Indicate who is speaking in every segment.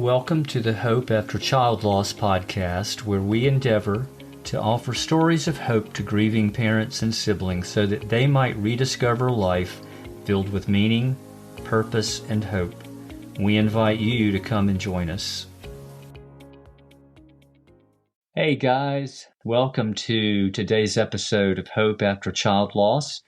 Speaker 1: Welcome to the Hope After Child Loss podcast, where we endeavor to offer stories of hope to grieving parents and siblings so that they might rediscover life filled with meaning, purpose, and hope. We invite you to come and join us. Hey guys, welcome to today's episode of Hope After Child Loss.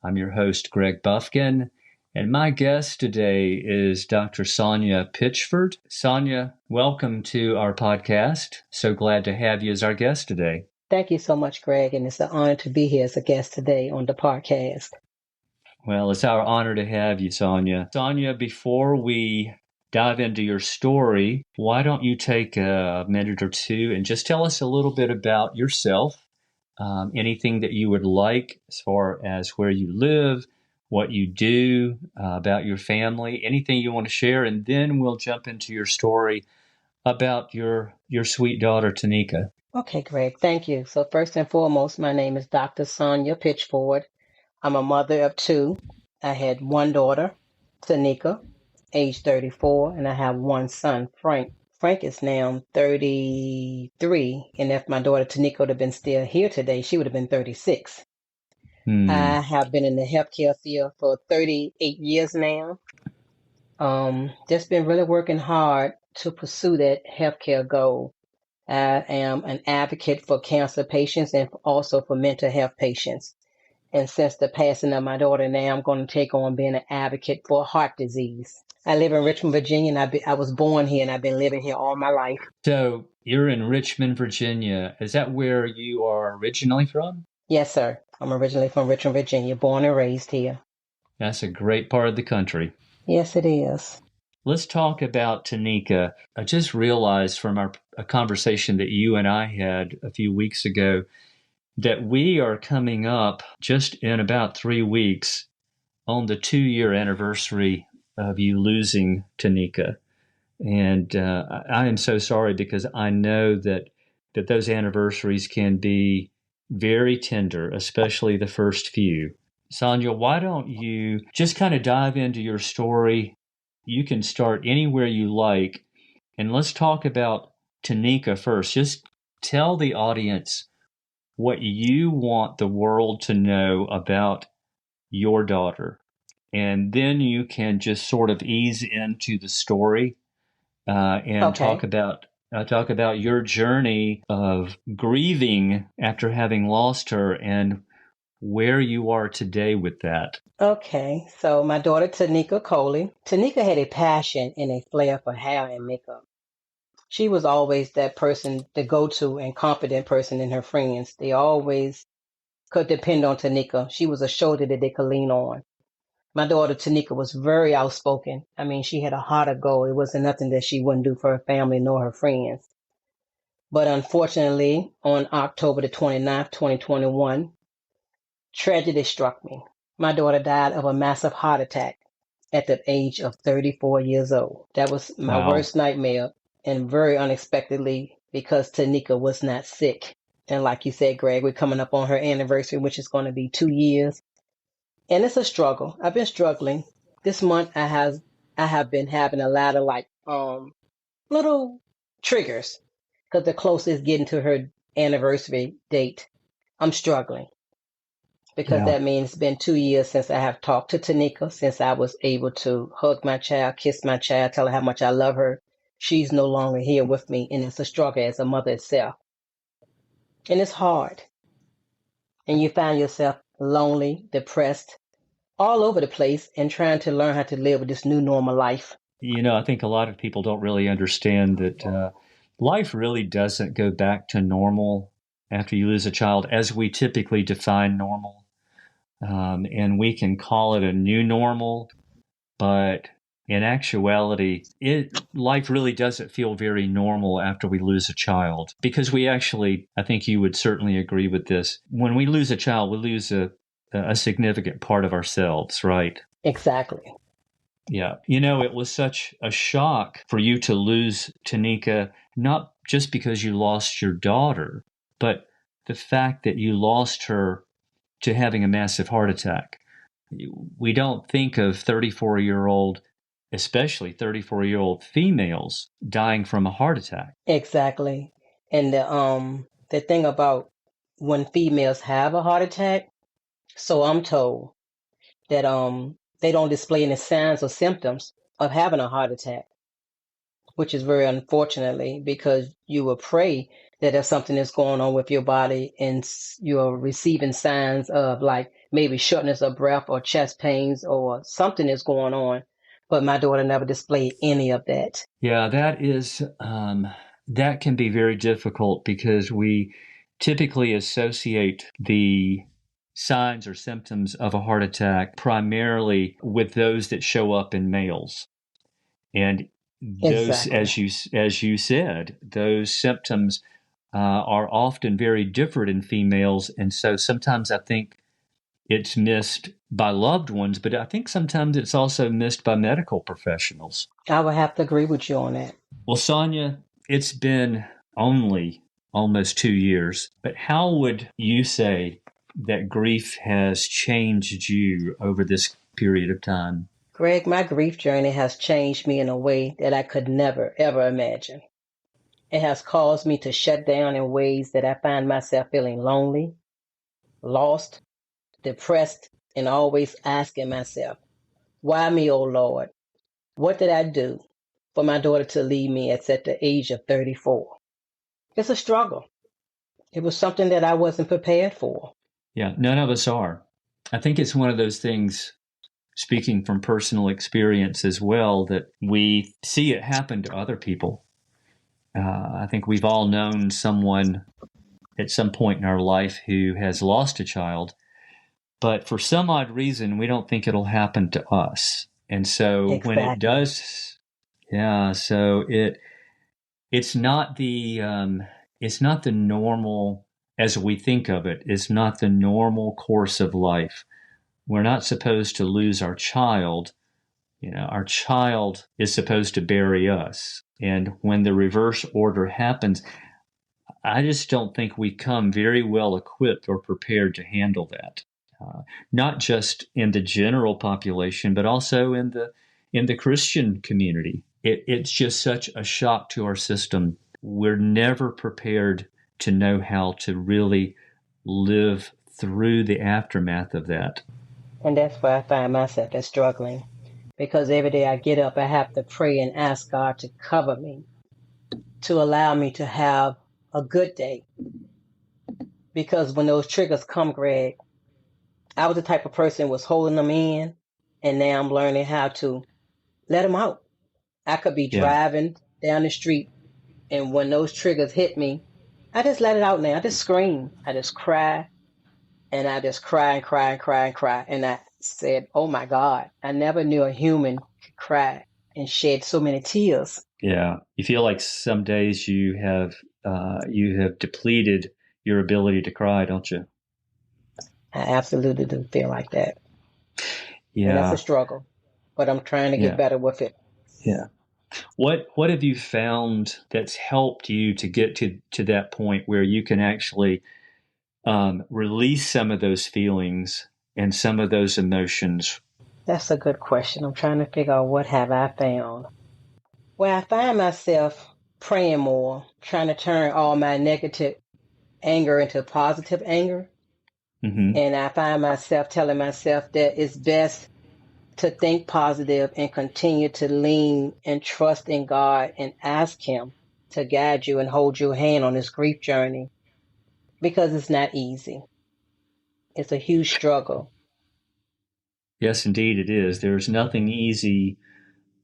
Speaker 1: I'm your host, Greg Buffkin. And my guest today is Dr. Sonya Pitchford. Sonya, welcome to our podcast. So glad to have you as our guest today.
Speaker 2: Thank you so much, Greg, and it's an honor to be here as a guest today on the podcast.
Speaker 1: Well, it's our honor to have you, Sonya. Sonya, before we dive into your story, why don't you take a minute or two and just tell us a little bit about yourself, anything that you would like as far as where you live, what you do, about your family, anything you want to share, and then we'll jump into your story about your sweet daughter, Tanieka.
Speaker 2: Okay, Greg, thank you. So first and foremost, my name is Dr. Sonya Pitchford. I'm a mother of two. I had one daughter, Tanieka, age 34, and I have one son, Frank. Frank is now 33, and if my daughter Tanieka would have been still here today, she would have been 36. I have been in the healthcare field for 38 years now. Just been really working hard to pursue that healthcare goal. I am an advocate for cancer patients and also for mental health patients. And since the passing of my daughter, now I'm going to take on being an advocate for heart disease. I live in Richmond, Virginia, and I was born here, and I've been living here all my life.
Speaker 1: So you're in Richmond, Virginia. Is that where you are originally from?
Speaker 2: Yes, sir. I'm originally from Richmond, Virginia, born and raised here.
Speaker 1: That's a great part of the country.
Speaker 2: Yes, it is.
Speaker 1: Let's talk about Tanieka. I just realized from a conversation that you and I had a few weeks ago that we are coming up just in about 3 weeks on the 2-year anniversary of you losing Tanieka. And I am so sorry because I know that those anniversaries can be very tender, especially the first few. Sonya, why don't you just kind of dive into your story? You can start anywhere you like. And let's talk about Tanieka first. Just tell the audience what you want the world to know about your daughter. And then you can just sort of ease into the story and
Speaker 2: Okay.
Speaker 1: talk about your journey of grieving after having lost her and where you are today with that.
Speaker 2: Okay, so my daughter Tanieka Coley. Tanieka had a passion and a flair for hair and makeup. She was always that person, the go-to and confident person in her friends. They always could depend on Tanieka. She was a shoulder that they could lean on. My daughter Tanieka was very outspoken. I mean, she had a heart of gold. It wasn't nothing that she wouldn't do for her family nor her friends. But unfortunately, on October the 29th, 2021, tragedy struck me. My daughter died of a massive heart attack at the age of 34 years old. That was my
Speaker 1: Wow.
Speaker 2: worst nightmare, and very unexpectedly because Tanieka was not sick. And like you said, Greg, we're coming up on her anniversary, which is going to be 2 years. And it's a struggle. I've been struggling. This month I have been having a lot of little triggers because the closer it's getting to her anniversary date, I'm struggling. Because that means it's been 2 years since I have talked to Tanieka, since I was able to hug my child, kiss my child, tell her how much I love her. She's no longer here with me, and it's a struggle as a mother itself. And it's hard. And you find yourself lonely, depressed, all over the place, and trying to learn how to live with this new normal life.
Speaker 1: You know, I think a lot of people don't really understand that life really doesn't go back to normal after you lose a child as we typically define normal. And we can call it a new normal, but in actuality, life really doesn't feel very normal after we lose a child. Because we actually, I think you would certainly agree with this, when we lose a child, we lose a significant part of ourselves, right?
Speaker 2: Exactly.
Speaker 1: Yeah. You know, it was such a shock for you to lose Tanieka, not just because you lost your daughter, but the fact that you lost her to having a massive heart attack. We don't think of 34-year-old especially 34-year-old females dying from a heart attack.
Speaker 2: Exactly. And the thing about when females have a heart attack, so I'm told that they don't display any signs or symptoms of having a heart attack, which is very unfortunately because you will pray that if something is going on with your body and you're receiving signs of like maybe shortness of breath or chest pains or something is going on. But my daughter never displayed any of that.
Speaker 1: Yeah, that can be very difficult because we typically associate the signs or symptoms of a heart attack primarily with those that show up in males. And those,
Speaker 2: Exactly.
Speaker 1: as you said, those symptoms are often very different in females, and so sometimes I think it's missed by loved ones, but I think sometimes it's also missed by medical professionals.
Speaker 2: I would have to agree with you on that.
Speaker 1: Well, Sonya, it's been only almost 2 years, but how would you say that grief has changed you over this period of time?
Speaker 2: Greg, my grief journey has changed me in a way that I could never, ever imagine. It has caused me to shut down in ways that I find myself feeling lonely, lost, depressed, and always asking myself, why me, oh Lord? What did I do for my daughter to leave me at the age of 34? It's a struggle. It was something that I wasn't prepared for.
Speaker 1: Yeah, none of us are. I think it's one of those things, speaking from personal experience as well, that we see it happen to other people. I think we've all known someone at some point in our life who has lost a child, but for some odd reason, we don't think it'll happen to us. And so when it
Speaker 2: Exactly.
Speaker 1: does, yeah, so it's not it's not the normal as we think of it. It's not the normal course of life. We're not supposed to lose our child. You know, our child is supposed to bury us. And when the reverse order happens, I just don't think we come very well equipped or prepared to handle that. Not just in the general population, but also in the Christian community. It's just such a shock to our system. We're never prepared to know how to really live through the aftermath of that.
Speaker 2: And that's where I find myself as struggling. Because every day I get up, I have to pray and ask God to cover me, to allow me to have a good day. Because when those triggers come, Greg, I was the type of person who was holding them in, and now I'm learning how to let them out. I could be
Speaker 1: Yeah.
Speaker 2: driving down the street, and when those triggers hit me, I just let it out now. I just scream. I just cry, and I just cry and cry and cry and cry. And I said, oh my God, I never knew a human could cry and shed so many tears.
Speaker 1: Yeah. You feel like some days you have depleted your ability to cry, don't you?
Speaker 2: I absolutely do feel like that. And that's a
Speaker 1: Yeah.
Speaker 2: struggle, but I'm trying to get
Speaker 1: Yeah.
Speaker 2: better with it.
Speaker 1: Yeah. What have you found that's helped you to get to that point where you can actually release some of those feelings and some of those emotions?
Speaker 2: That's a good question. I'm trying to figure out what have I found. Well, I find myself praying more, trying to turn all my negative anger into positive anger.
Speaker 1: Hmm.
Speaker 2: And I find myself telling myself that it's best to think positive and continue to lean and trust in God and ask Him to guide you and hold your hand on this grief journey because it's not easy. It's a huge struggle.
Speaker 1: Yes, indeed, it is. There's nothing easy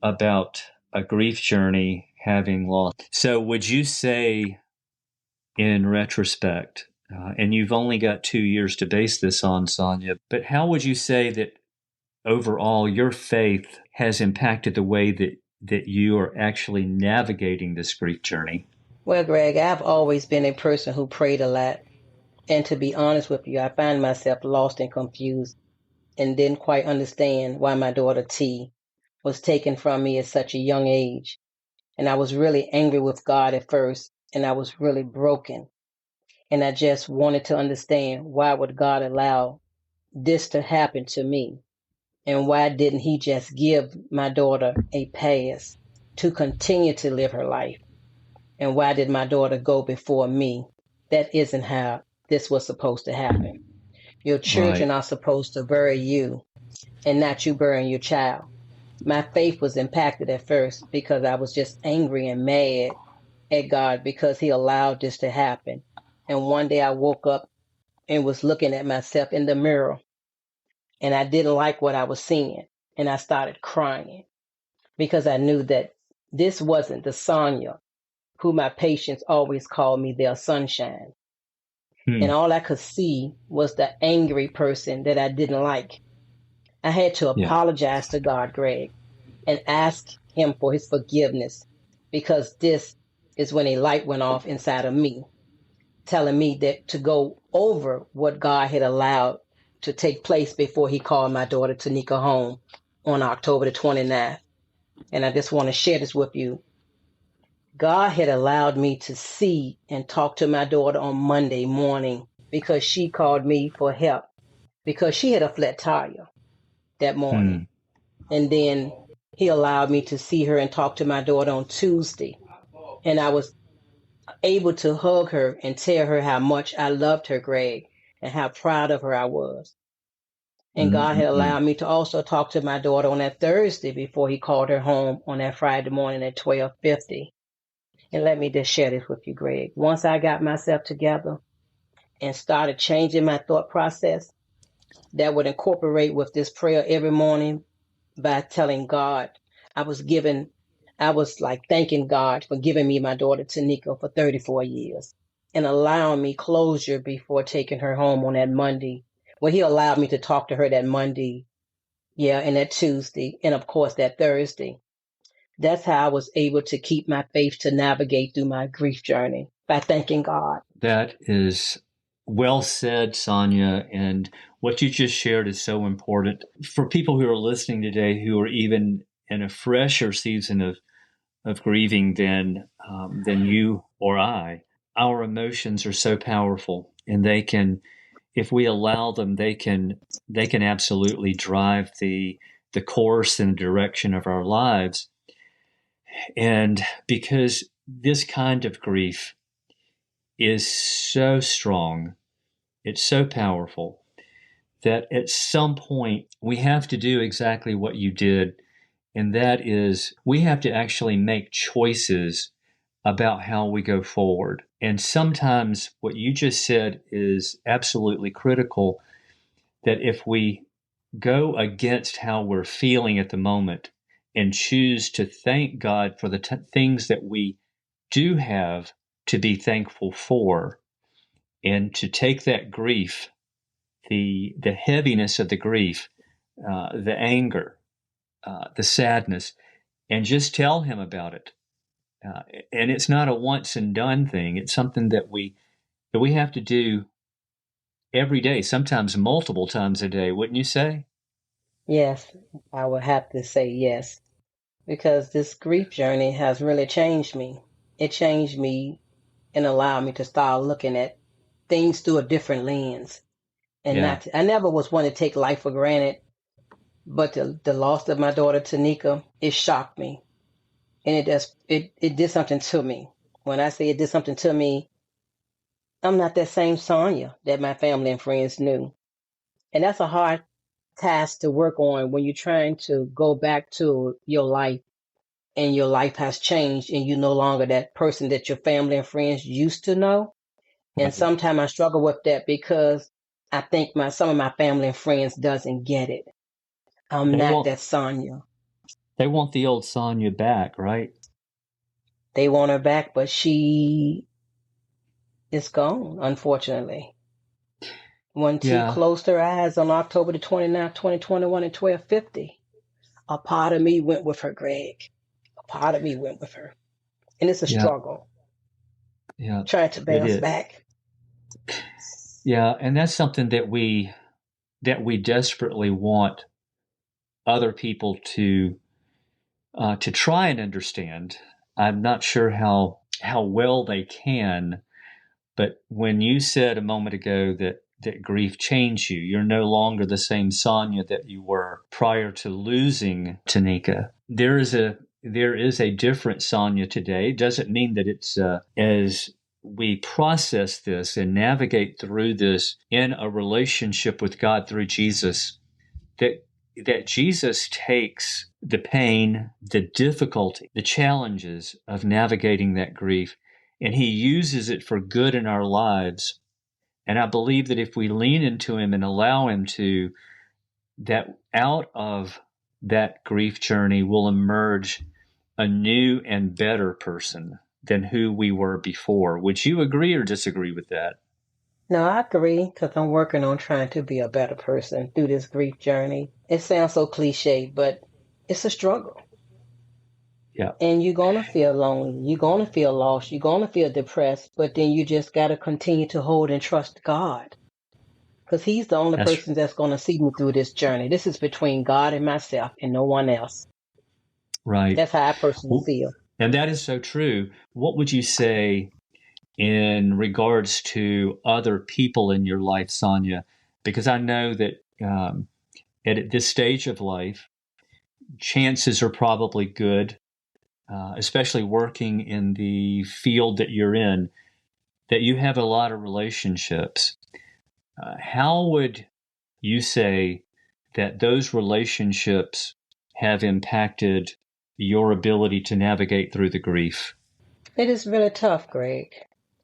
Speaker 1: about a grief journey having lost. So, would you say, in retrospect, and you've only got 2 years to base this on, Sonya, but how would you say that overall your faith has impacted the way that you are actually navigating this grief journey?
Speaker 2: Well, Greg, I've always been a person who prayed a lot. And to be honest with you, I find myself lost and confused and didn't quite understand why my daughter T was taken from me at such a young age. And I was really angry with God at first, and I was really broken. And I just wanted to understand why would God allow this to happen to me. And why didn't he just give my daughter a pass to continue to live her life? And why did my daughter go before me? That isn't how this was supposed to happen. Your children
Speaker 1: Right.
Speaker 2: are supposed to bury you and not you burying your child. My faith was impacted at first because I was just angry and mad at God because he allowed this to happen. And one day I woke up and was looking at myself in the mirror, and I didn't like what I was seeing. And I started crying because I knew that this wasn't the Sonya who my patients always called me their sunshine.
Speaker 1: Hmm.
Speaker 2: And all I could see was the angry person that I didn't like. I had to
Speaker 1: Yeah.
Speaker 2: apologize to God, Greg, and ask him for his forgiveness, because this is when a light went off inside of me, telling me that to go over what God had allowed to take place before he called my daughter Tanieka home on October the 29th. And I just want to share this with you. God had allowed me to see and talk to my daughter on Monday morning because she called me for help because she had a flat tire that morning.
Speaker 1: Hmm.
Speaker 2: And then he allowed me to see her and talk to my daughter on Tuesday. And I was able to hug her and tell her how much I loved her, Greg, and how proud of her I was. And God had
Speaker 1: Mm-mm-mm.
Speaker 2: allowed me to also talk to my daughter on that Thursday before he called her home on that Friday morning at 12:50. And let me just share this with you, Greg. Once I got myself together and started changing my thought process, that would incorporate with this prayer every morning by telling God I was given, I was like thanking God for giving me my daughter Tanieka for 34 years and allowing me closure before taking her home on that Monday. Well, he allowed me to talk to her that Monday, yeah, and that Tuesday, and of course that Thursday. That's how I was able to keep my faith to navigate through my grief journey by thanking God.
Speaker 1: That is well said, Sonya. And what you just shared is so important for people who are listening today who are even in a fresher season of grieving than you or I. Our emotions are so powerful, and they can, if we allow them, they can absolutely drive the course and direction of our lives. And because this kind of grief is so strong, it's so powerful that at some point we have to do exactly what you did. And that is, we have to actually make choices about how we go forward. And sometimes what you just said is absolutely critical, that if we go against how we're feeling at the moment and choose to thank God for the things that we do have to be thankful for, and to take that grief, the heaviness of the grief, the anger, the sadness, and just tell him about it. Uh, and it's not a once and done thing. It's something that we have to do every day, sometimes multiple times a day, wouldn't you say?
Speaker 2: Yes, I would have to say yes, because this grief journey has really changed me. It changed me and allowed me to start looking at things through a different lens. And
Speaker 1: Yeah.
Speaker 2: not, I never was one to take life for granted, but the loss of my daughter Tanieka, it shocked me. And it did something to me. When I say it did something to me, I'm not that same Sonya that my family and friends knew. And that's a hard task to work on when you're trying to go back to your life and your life has changed and you're no longer that person that your family and friends used to know. And
Speaker 1: Right.
Speaker 2: sometimes I struggle with that because I think some of my family and friends doesn't get it. I'm
Speaker 1: They
Speaker 2: not
Speaker 1: want
Speaker 2: that Sonya.
Speaker 1: they want the old Sonya back, right?
Speaker 2: They want her back, but she is gone, unfortunately. When she
Speaker 1: Yeah.
Speaker 2: closed her eyes on October the 29th, 2021 at 12:50, a part of me went with her, Greg. A part of me went with her. And it's a
Speaker 1: Yeah.
Speaker 2: struggle
Speaker 1: Yeah.
Speaker 2: trying to
Speaker 1: It
Speaker 2: bounce
Speaker 1: is.
Speaker 2: back.
Speaker 1: Yeah, and that's something that we desperately want other people to try and understand. I'm not sure how well they can, but when you said a moment ago that that grief changed you. You're no longer the same Sonya that you were prior to losing Tanieka. There is a different Sonya today. It doesn't mean that it's as we process this and navigate through this in a relationship with God through Jesus, that Jesus takes the pain, the difficulty, the challenges of navigating that grief, and he uses it for good in our lives. And I believe that if we lean into him and allow him to, that out of that grief journey will emerge a new and better person than who we were before. Would you agree or disagree with that?
Speaker 2: No, I agree because I'm working on trying to be a better person through this grief journey. It sounds so cliche, but it's a struggle.
Speaker 1: Yeah.
Speaker 2: And you're going to feel lonely. You're going to feel lost. You're going to feel depressed. But then you just got to continue to hold and trust God because he's the only person that's going to see me through this journey. This is between God and myself and no one else.
Speaker 1: Right.
Speaker 2: That's how I personally feel.
Speaker 1: And that is so true. What would you say in regards to other people in your life, Sonya? Because I know that at this stage of life, chances are probably good, especially working in the field that you're in, that you have a lot of relationships. How would you say that those relationships have impacted your ability to navigate through the grief?
Speaker 2: It is really tough, Greg,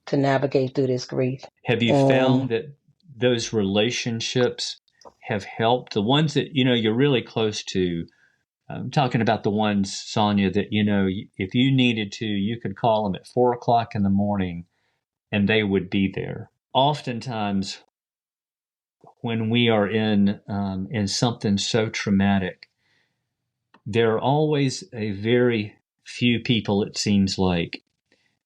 Speaker 2: to navigate through this grief.
Speaker 1: Have you found that those relationships have helped? The ones that, you're really close to, I'm talking about the ones, Sonya, that, if you needed to, you could call them at 4:00 in the morning and they would be there. Oftentimes, when we are in something so traumatic, there are always a very few people, it seems like,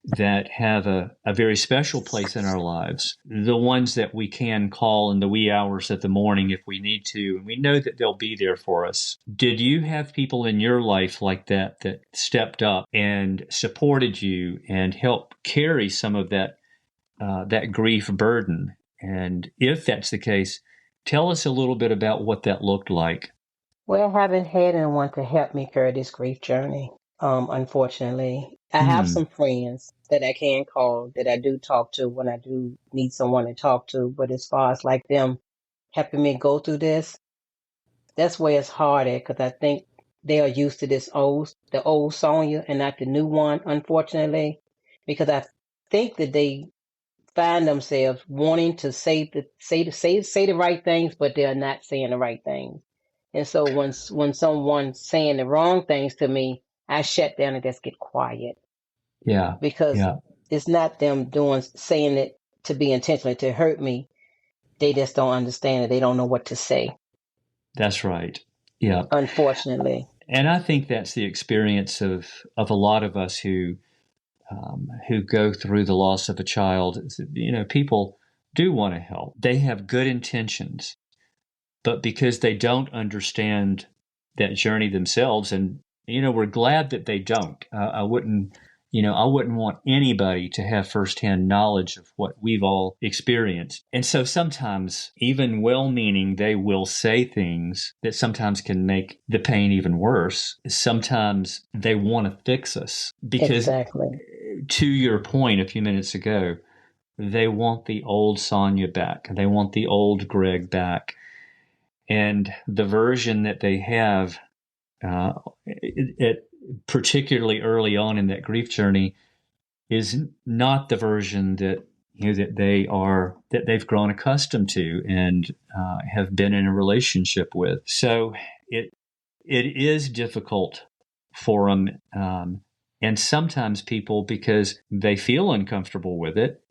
Speaker 1: that have a very special place in our lives. The ones that we can call in the wee hours of the morning if we need to, and we know that they'll be there for us. Did you have people in your life like that stepped up and supported you and helped carry some of that grief burden? And if that's the case, tell us a little bit about what that looked like.
Speaker 2: Well, I haven't had anyone to help me carry this grief journey, unfortunately. I have some friends that I can call, that I do talk to when I do need someone to talk to. But as far as like them helping me go through this, that's where it's hard at because I think they are used to the old Sonya and not the new one, unfortunately. Because I think that they find themselves wanting to say the right things, but they're not saying the right things. And so when someone's saying the wrong things to me, I shut down and just get quiet.
Speaker 1: Yeah.
Speaker 2: Because it's not them saying it to be intentionally to hurt me. They just don't understand it. They don't know what to say.
Speaker 1: That's right. Yeah.
Speaker 2: Unfortunately.
Speaker 1: And I think that's the experience of a lot of us who go through the loss of a child. People do want to help. They have good intentions, but because they don't understand that journey themselves, and we're glad that they don't. I wouldn't want anybody to have firsthand knowledge of what we've all experienced. And so sometimes, even well-meaning, they will say things that sometimes can make the pain even worse. Sometimes they want to fix us because,
Speaker 2: exactly.
Speaker 1: To your point a few minutes ago, they want the old Sonya back. They want the old Greg back. And the version that they have, particularly early on in that grief journey, is not the version that they've grown accustomed to and have been in a relationship with. So it is difficult for them, and sometimes people, because they feel uncomfortable with it,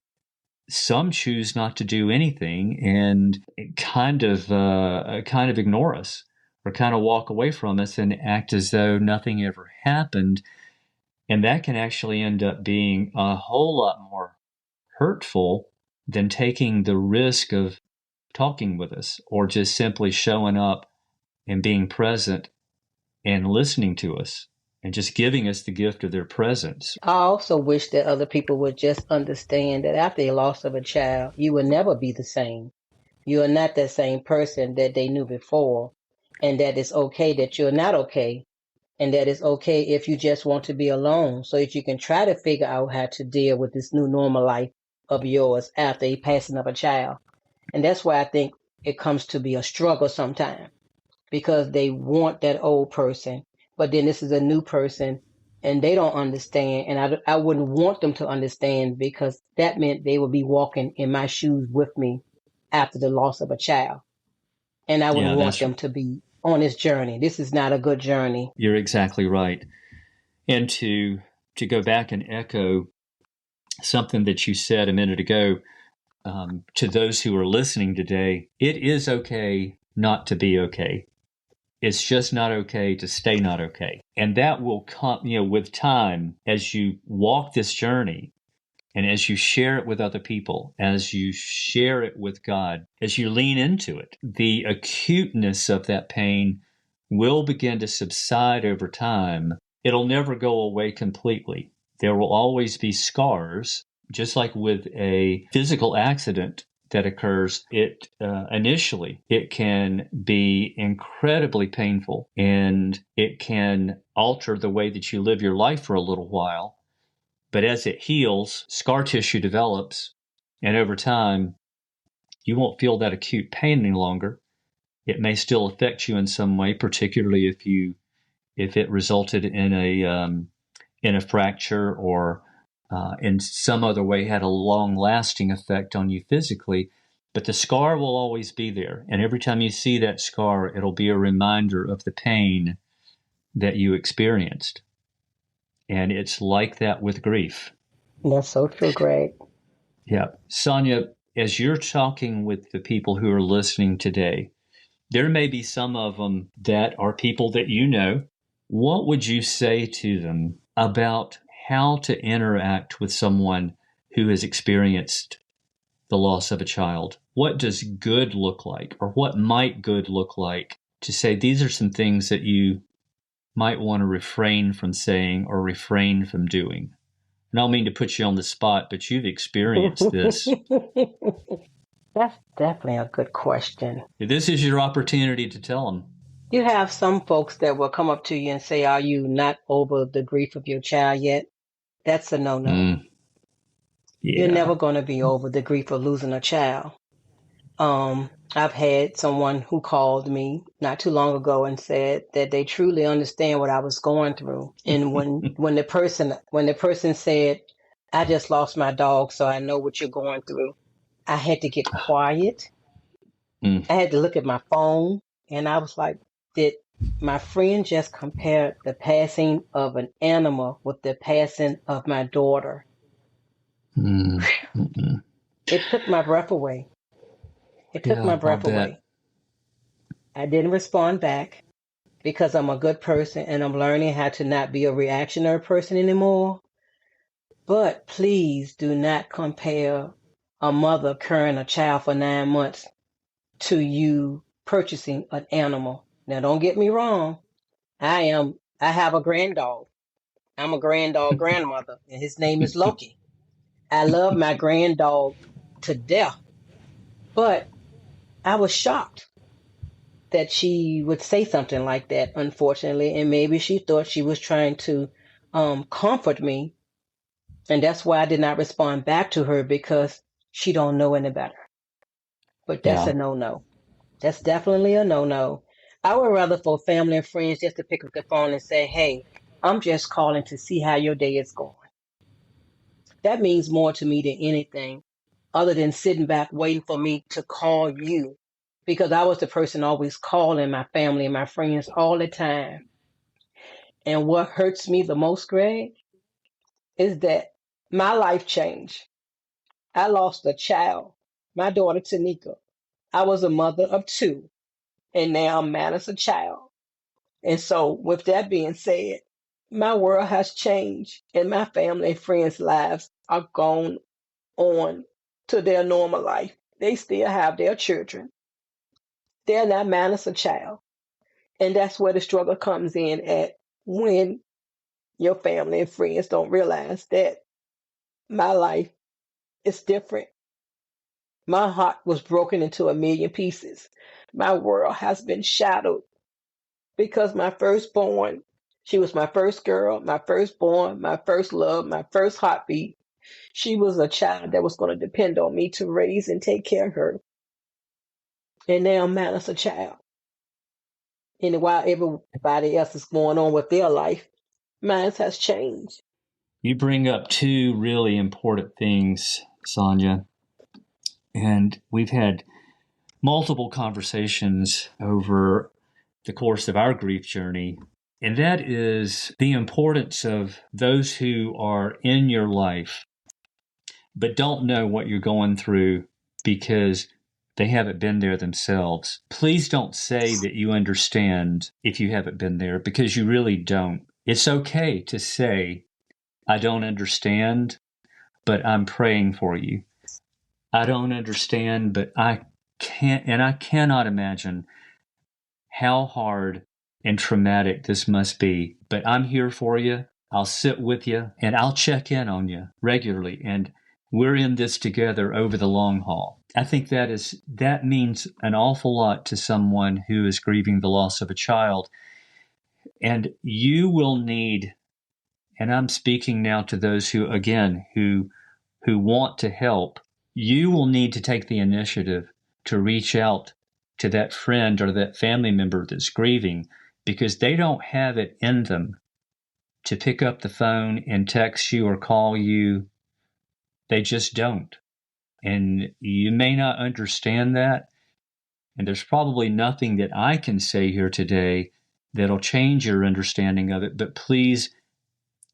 Speaker 1: some choose not to do anything and kind of ignore us or kind of walk away from us and act as though nothing ever happened. And that can actually end up being a whole lot more hurtful than taking the risk of talking with us or just simply showing up and being present and listening to us and just giving us the gift of their presence.
Speaker 2: I also wish that other people would just understand that after a loss of a child, you will never be the same. You are not that same person that they knew before, and that it's okay that you're not okay, and that it's okay if you just want to be alone so that you can try to figure out how to deal with this new normal life of yours after a passing of a child. And that's why I think it comes to be a struggle sometimes, because they want that old person, but then this is a new person and they don't understand. And I wouldn't want them to understand, because that meant they would be walking in my shoes with me after the loss of a child. And I wouldn't
Speaker 1: Yeah,
Speaker 2: want them to be on this journey. This is not a good journey.
Speaker 1: you're exactly right. And to go back and echo something that you said a minute ago, to those who are listening today, it is okay not to be okay. It's just not okay to stay not okay. And that will come, with time, as you walk this journey and as you share it with other people, as you share it with God, as you lean into it, the acuteness of that pain will begin to subside over time. It'll never go away completely. There will always be scars, just like with a physical accident that occurs. It initially it can be incredibly painful, and it can alter the way that you live your life for a little while. But as it heals, scar tissue develops, and over time, you won't feel that acute pain any longer. It may still affect you in some way, particularly if it resulted in a fracture, or in some other way had a long-lasting effect on you physically. But the scar will always be there, and every time you see that scar, it'll be a reminder of the pain that you experienced. And it's like that with grief.
Speaker 2: That's so true, Greg.
Speaker 1: Yeah. Sonya, as you're talking with the people who are listening today, there may be some of them that are people that you know. What would you say to them about how to interact with someone who has experienced the loss of a child? What does good look like, or what might good look like, to say these are some things that you might want to refrain from saying or refrain from doing? And I don't mean to put you on the spot, but you've experienced this.
Speaker 2: That's definitely a good question.
Speaker 1: This is your opportunity to tell them.
Speaker 2: You have some folks that will come up to you and say, "Are you not over the grief of your child yet?" That's a no-no. You're
Speaker 1: Yeah.
Speaker 2: never going to be over the grief of losing a child. I've had someone who called me not too long ago and said that they truly understand what I was going through. And when the person said, "I just lost my dog, so I know what you're going through," I had to get quiet.
Speaker 1: Mm.
Speaker 2: I had to look at my phone, and I was like, "Did my friend just compare the passing of an animal with the passing of my daughter?"
Speaker 1: Mm.
Speaker 2: It took my breath away. It took my
Speaker 1: Yeah, I'll
Speaker 2: breath
Speaker 1: bet.
Speaker 2: away. I didn't respond back, because I'm a good person and I'm learning how to not be a reactionary person anymore. But please do not compare a mother carrying a child for 9 months to you purchasing an animal. Now, don't get me wrong. I have a grand dog. I'm a grand dog grandmother, and his name is Loki. I love my grand dog to death, but I was shocked that she would say something like that, unfortunately, and maybe she thought she was trying to comfort me, and that's why I did not respond back to her, because she don't know any better. But that's
Speaker 1: Yeah.
Speaker 2: a no-no. That's definitely a no-no. I would rather for family and friends just to pick up the phone and say, "Hey, I'm just calling to see how your day is going." That means more to me than anything, other than sitting back waiting for me to call you, because I was the person always calling my family and my friends all the time. And what hurts me the most, Greg, is that my life changed. I lost a child, my daughter Tanieka. I was a mother of two, and now I'm mad as a child. And so, with that being said, my world has changed, and my family and friends' lives are gone on to their normal life. They still have their children. They're not mad as a child. And that's where the struggle comes in at, when your family and friends don't realize that my life is different. My heart was broken into a million pieces. My world has been shattered because my firstborn, she was my first girl, my firstborn, my first love, my first heartbeat. She was a child that was going to depend on me to raise and take care of her. And now man is a child. And while everybody else is going on with their life, mine has changed.
Speaker 1: You bring up two really important things, Sonya, and we've had multiple conversations over the course of our grief journey, and that is the importance of those who are in your life but don't know what you're going through because they haven't been there themselves. Please don't say that you understand if you haven't been there, because you really don't. It's okay to say, I don't understand, but I'm praying for you. I don't understand, but I cannot imagine how hard and traumatic this must be. But I'm here for you. I'll sit with you and I'll check in on you regularly. And we're in this together over the long haul. I think that means an awful lot to someone who is grieving the loss of a child. And you will need, and I'm speaking now to those who want to help, you will need to take the initiative to reach out to that friend or that family member that's grieving, because they don't have it in them to pick up the phone and text you or call you. They just don't. And you may not understand that. And there's probably nothing that I can say here today that'll change your understanding of it. But please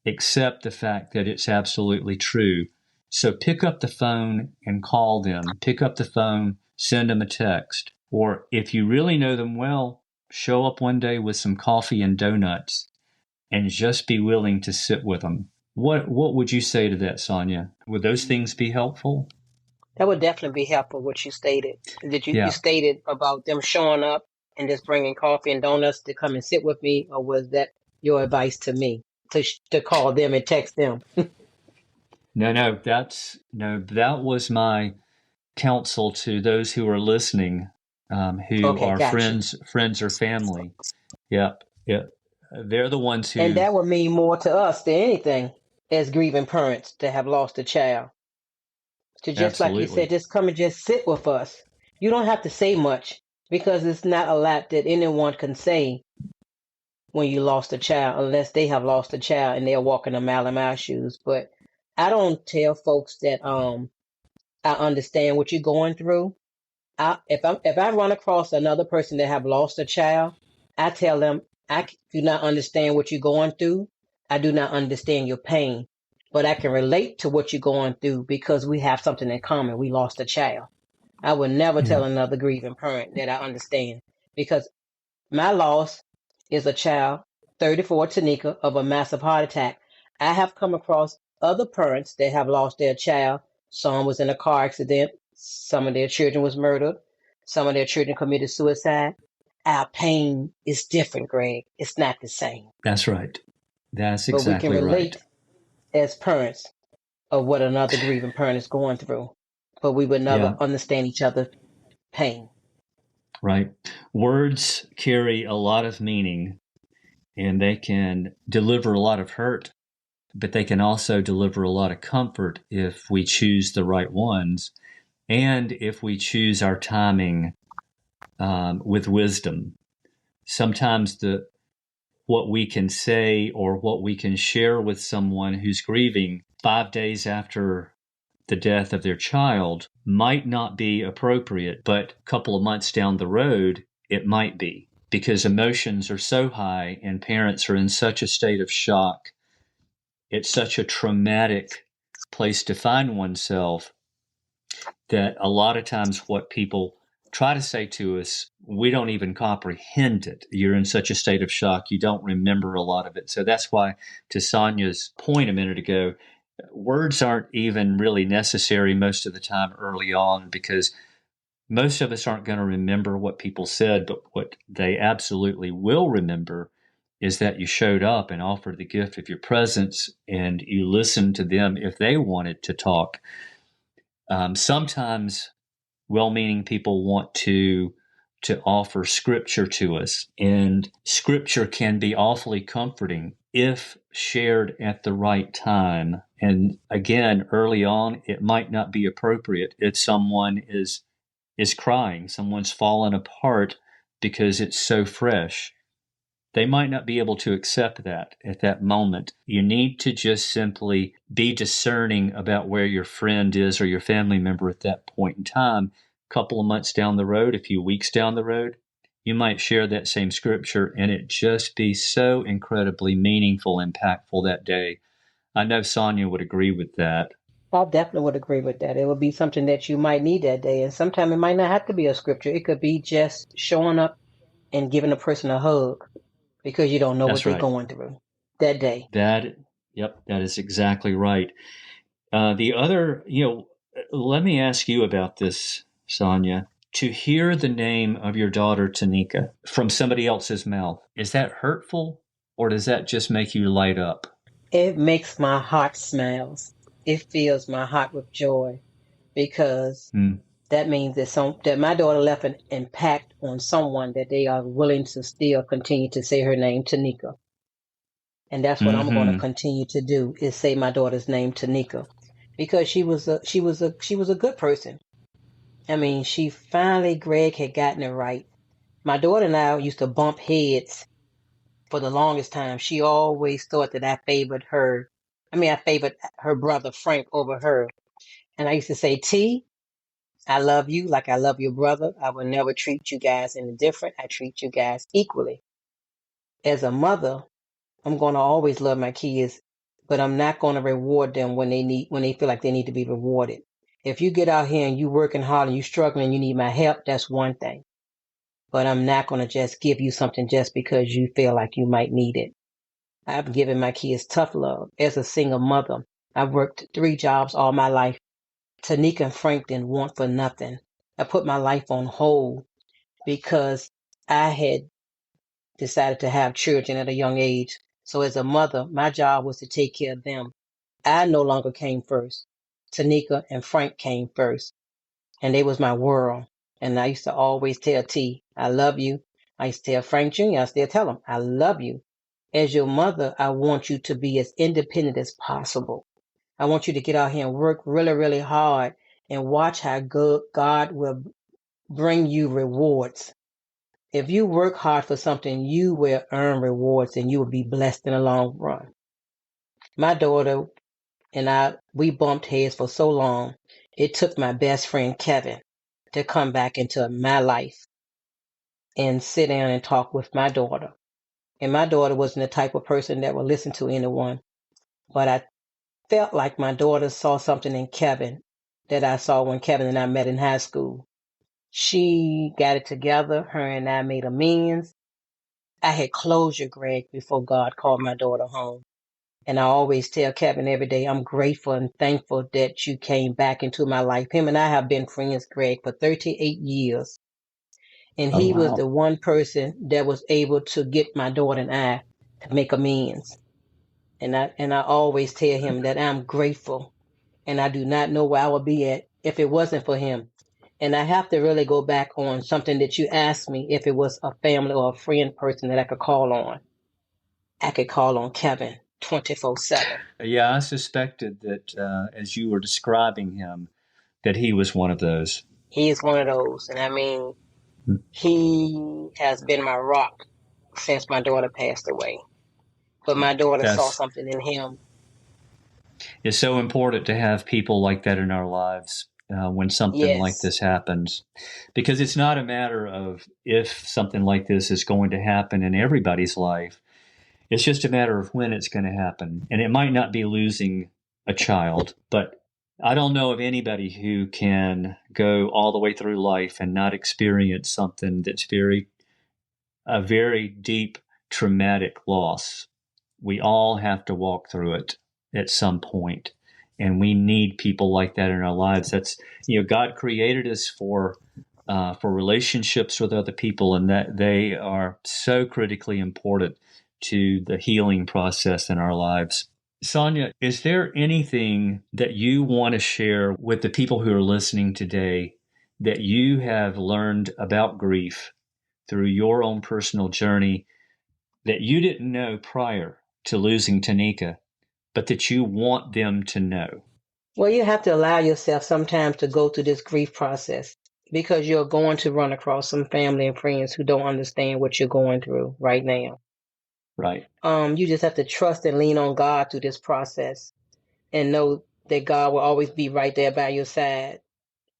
Speaker 1: accept the fact that it's absolutely true. So pick up the phone and call them. Pick up the phone, send them a text. Or if you really know them well, show up one day with some coffee and donuts and just be willing to sit with them. What would you say to that, Sonya? Would those things be helpful?
Speaker 2: That would definitely be helpful, what you stated. That you
Speaker 1: Yeah,
Speaker 2: stated about them showing up and just bringing coffee and donuts to come and sit with me, or was that your advice to me to call them and text them?
Speaker 1: no, that was my counsel to those who are listening, who
Speaker 2: Okay,
Speaker 1: are
Speaker 2: got you.
Speaker 1: friends or family. Yep, yep. They're the ones
Speaker 2: And
Speaker 1: who
Speaker 2: that would mean more to us than anything as grieving parents to have lost a child. To just like you said,
Speaker 1: absolutely.
Speaker 2: just come and just sit with us. You don't have to say much because it's not a lot that anyone can say when you lost a child, unless they have lost a child and they're walking a mile in my shoes. But I don't tell folks that I understand what you're going through. If I run across another person that have lost a child, I tell them do not understand what you're going through. I do not understand your pain, but I can relate to what you're going through because we have something in common. We lost a child. I would never
Speaker 1: Yeah,
Speaker 2: tell another grieving parent that I understand because my loss is a child, 34 Tanika, of a massive heart attack. I have come across other parents that have lost their child. Some was in a car accident. Some of their children was murdered. Some of their children committed suicide. Our pain is different, Greg. It's not the same.
Speaker 1: that's right. That's
Speaker 2: But we can
Speaker 1: exactly right.
Speaker 2: relate as parents of what another grieving parent is going through. But we would never
Speaker 1: Yeah,
Speaker 2: understand each other's pain.
Speaker 1: right. Words carry a lot of meaning and they can deliver a lot of hurt, but they can also deliver a lot of comfort if we choose the right ones and if we choose our timing with wisdom. Sometimes what we can say or what we can share with someone who's grieving 5 days after the death of their child might not be appropriate, but a couple of months down the road, it might be, because emotions are so high and parents are in such a state of shock. It's such a traumatic place to find oneself that a lot of times what people try to say to us, we don't even comprehend it. You're in such a state of shock, you don't remember a lot of it. So that's why, to Sonia's point a minute ago, words aren't even really necessary most of the time early on, because most of us aren't going to remember what people said, but what they absolutely will remember is that you showed up and offered the gift of your presence and you listened to them if they wanted to talk. Sometimes well-meaning people want to offer scripture to us, and scripture can be awfully comforting if shared at the right time. And again, early on, it might not be appropriate if someone is crying, someone's fallen apart because it's so fresh. They might not be able to accept that at that moment. You need to just simply be discerning about where your friend is or your family member at that point in time. A couple of months down the road, a few weeks down the road, you might share that same scripture and it just be so incredibly meaningful, impactful that day. I know Sonya would agree with that.
Speaker 2: I definitely would agree with that. It would be something that you might need that day. And sometimes it might not have to be a scripture. It could be just showing up and giving a person a hug because you don't know what
Speaker 1: That's
Speaker 2: they're
Speaker 1: right.
Speaker 2: going through that day.
Speaker 1: Yep, that is exactly right. The other, let me ask you about this, Sonya. To hear the name of your daughter, Tanieka, from somebody else's mouth, is that hurtful or does that just make you light up?
Speaker 2: It makes my heart smiles. It fills my heart with joy because
Speaker 1: Mm.
Speaker 2: that means that my daughter left an impact on someone that they are willing to still continue to say her name, Tanieka. And that's what I'm going to
Speaker 1: Hmm.
Speaker 2: continue to do is say my daughter's name, Tanieka, because she was a good person. I mean, she finally, Greg had gotten it right. My daughter and I used to bump heads for the longest time. She always thought that I favored her. I favored her brother Frank over her. And I used to say, T, I love you like I love your brother. I will never treat you guys any different. I treat you guys equally. As a mother, I'm going to always love my kids, but I'm not going to reward them when they feel like they need to be rewarded. If you get out here and you working hard and you struggling and you need my help, that's one thing. But I'm not going to just give you something just because you feel like you might need it. I've given my kids tough love. As a single mother, I've worked 3 jobs all my life. Tanieka and Frank didn't want for nothing. I put my life on hold because I had decided to have children at a young age. So as a mother, my job was to take care of them. I no longer came first. Tanieka and Frank came first, and they was my world. And I used to always tell T, I love you. I used to tell Frank Jr., I still tell him, I love you. As your mother, I want you to be as independent as possible. I want you to get out here and work really, really hard and watch how God will bring you rewards. If you work hard for something, you will earn rewards and you will be blessed in the long run. My daughter and we bumped heads for so long. It took my best friend Kevin to come back into my life and sit down and talk with my daughter. And my daughter wasn't the type of person that would listen to anyone. But I felt like my daughter saw something in Kevin that I saw when Kevin and I met in high school. She got it together. Her and I made amends. I had closure, Greg, before God called my daughter home. And I always tell Kevin every day, I'm grateful and thankful that you came back into my life. Him and I have been friends, Greg, for 38 years. And
Speaker 1: Oh,
Speaker 2: he was
Speaker 1: wow.
Speaker 2: the one person that was able to get my daughter and I to make amends. And I always tell him that I'm grateful and I do not know where I would be at if it wasn't for him. And I have to really go back on something that you asked me if it was a family or a friend person that I could call on. I could call on Kevin 24/7.
Speaker 1: Yeah, I suspected that as you were describing him, that he was one of those.
Speaker 2: He is one of those. And I mean, he has been my rock since my daughter passed away. But my daughter saw
Speaker 1: That's
Speaker 2: something in him.
Speaker 1: It's so important to have people like that in our lives when something like
Speaker 2: Yes.
Speaker 1: this happens, because it's not a matter of if something like this is going to happen in everybody's life. It's just a matter of when it's going to happen. And it might not be losing a child, but I don't know of anybody who can go all the way through life and not experience something that's a very deep traumatic loss. We all have to walk through it at some point, and we need people like that in our lives. That's God created us for relationships with other people, and that they are so critically important to the healing process in our lives. Sonya, is there anything that you want to share with the people who are listening today that you have learned about grief through your own personal journey that you didn't know prior to losing Tanieka, but that you want them to know?
Speaker 2: Well, you have to allow yourself sometimes to go through this grief process because you're going to run across some family and friends who don't understand what you're going through right now.
Speaker 1: Right.
Speaker 2: You just have to trust and lean on God through this process and know that God will always be right there by your side.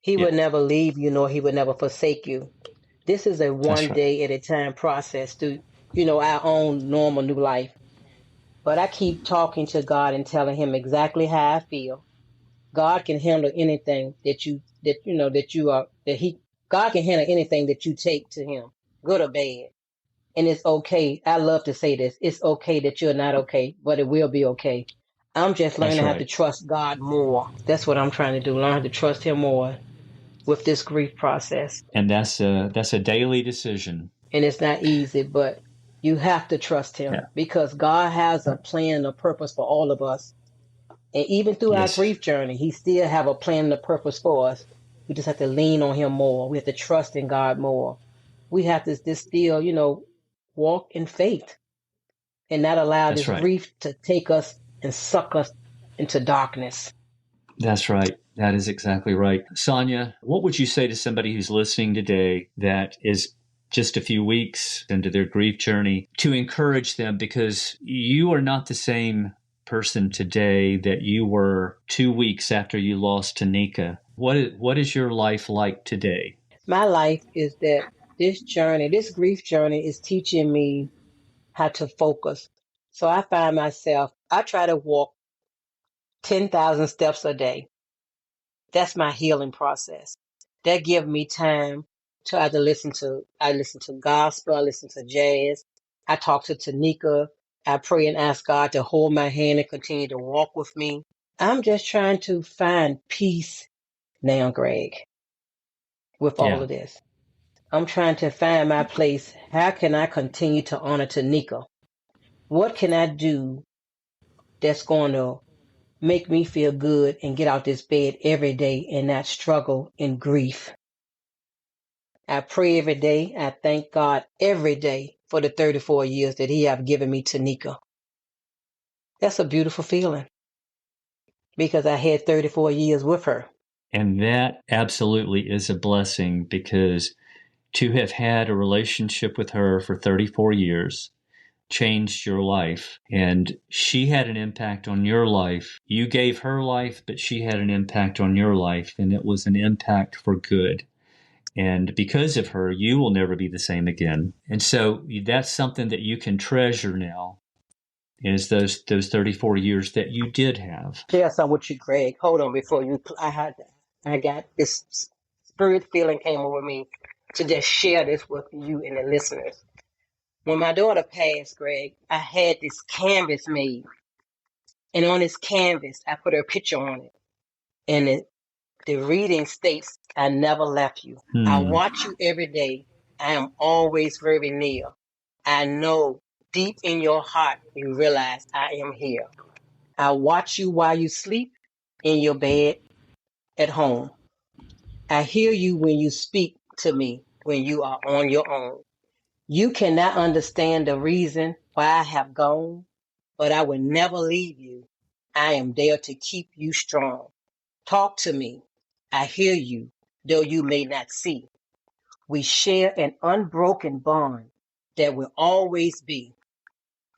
Speaker 2: He
Speaker 1: Yeah,
Speaker 2: would never leave you, nor he would never forsake you. This is a
Speaker 1: that's
Speaker 2: one
Speaker 1: right.
Speaker 2: day at a time process through, our own normal new life. But I keep talking to God and telling him exactly how I feel. God can handle anything God can handle anything that you take to him, good or bad. And it's okay. I love to say this. It's okay that you're not okay, but it will be okay. I'm just
Speaker 1: That's
Speaker 2: learning how to
Speaker 1: right.
Speaker 2: trust God more. That's what I'm trying to do. Learn how to trust him more with this grief process.
Speaker 1: And that's a daily decision.
Speaker 2: And it's not easy, but you have to trust him
Speaker 1: Yeah.
Speaker 2: because God has a plan and a purpose for all of us. And even through our
Speaker 1: Yes.
Speaker 2: grief journey, he still have a plan and a purpose for us. We just have to lean on him more. We have to trust in God more. We have to just still, walk in faith and not allow
Speaker 1: That's
Speaker 2: this
Speaker 1: right.
Speaker 2: grief to take us and suck us into darkness.
Speaker 1: That's right. That is exactly right. Sonya, what would you say to somebody who's listening today that is just a few weeks into their grief journey to encourage them, because you are not the same person today that you were 2 weeks after you lost Tanieka? What is your life like today?
Speaker 2: My life is that this grief journey is teaching me how to focus. So I find myself, I try to walk 10,000 steps a day. That's my healing process. That gives me time to I listen to gospel, I listen to jazz. I talk to Tanieka. I pray and ask God to hold my hand and continue to walk with me. I'm just trying to find peace now, Greg, with all
Speaker 1: Yeah,
Speaker 2: of this. I'm trying to find my place. How can I continue to honor Tanieka? What can I do that's going to make me feel good and get out this bed every day and not struggle in grief? I pray every day. I thank God every day for the 34 years that he have given me Tanieka. That's a beautiful feeling because I had 34 years with her.
Speaker 1: and that absolutely is a blessing, because to have had a relationship with her for 34 years changed your life, and she had an impact on your life. You gave her life, but she had an impact on your life, and it was an impact for good. And because of her, you will never be the same again. And so that's something that you can treasure now, is those 34 years that you did have.
Speaker 2: Share some with you, Greg. Hold on before you. I got this spirit feeling came over me to just share this with you and the listeners. When my daughter passed, Greg, I had this canvas made, and on this canvas, I put her picture on it, and the reading states, "I never left you. I
Speaker 1: Hmm.
Speaker 2: watch you every day. I am always very near. I know deep in your heart you realize I am here. I watch you while you sleep in your bed at home. I hear you when you speak to me when you are on your own. You cannot understand the reason why I have gone, but I will never leave you. I am there to keep you strong. Talk to me. I hear you, though you may not see. We share an unbroken bond that will always be.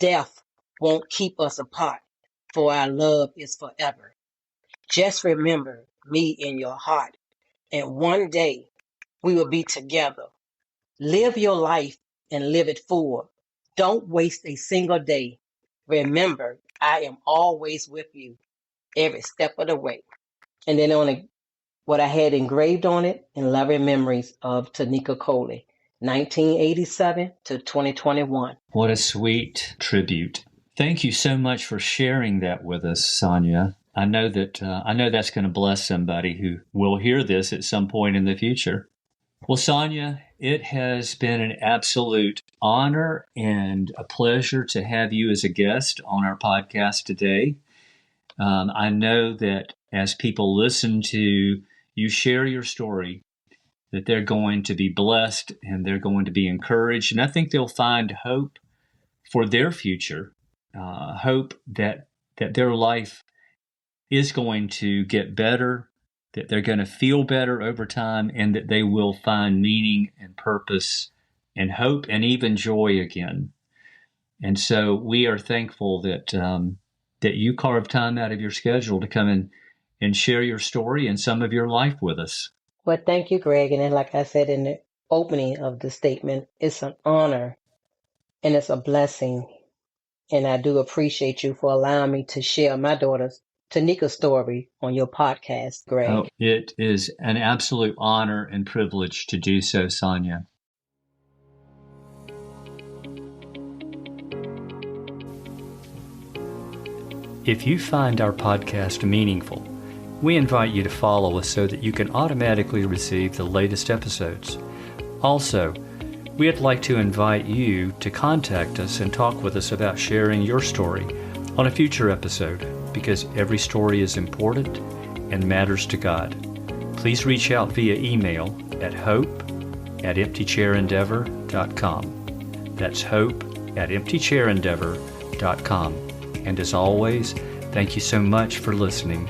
Speaker 2: Death won't keep us apart, for our love is forever. Just remember me in your heart, and one day we will be together. Live your life and live it full. Don't waste a single day. Remember, I am always with you every step of the way." And then what I had engraved on it, in loving memories of Tanieka Coley, 1987 to 2021.
Speaker 1: What a sweet tribute. Thank you so much for sharing that with us, Sonya. I know that's going to bless somebody who will hear this at some point in the future. Well, Sonya, it has been an absolute honor and a pleasure to have you as a guest on our podcast today. I know that as people listen to you share your story, that they're going to be blessed and they're going to be encouraged. And I think they'll find hope for their future, hope that their life is going to get better, that they're going to feel better over time, and that they will find meaning and purpose and hope and even joy again. And so we are thankful that that you carved time out of your schedule to come in and share your story and some of your life with us.
Speaker 2: Well, thank you, Greg. And then, like I said in the opening of the statement, it's an honor and it's a blessing. And I do appreciate you for allowing me to share my daughter's Tanieka's story on your podcast, Greg.
Speaker 1: Oh, it is an absolute honor and privilege to do so, Sonya. If you find our podcast meaningful, we invite you to follow us so that you can automatically receive the latest episodes. Also, we'd like to invite you to contact us and talk with us about sharing your story on a future episode, because every story is important and matters to God. Please reach out via email at hope@emptychairendeavor.com. That's hope@emptychairendeavor.com. And as always, thank you so much for listening.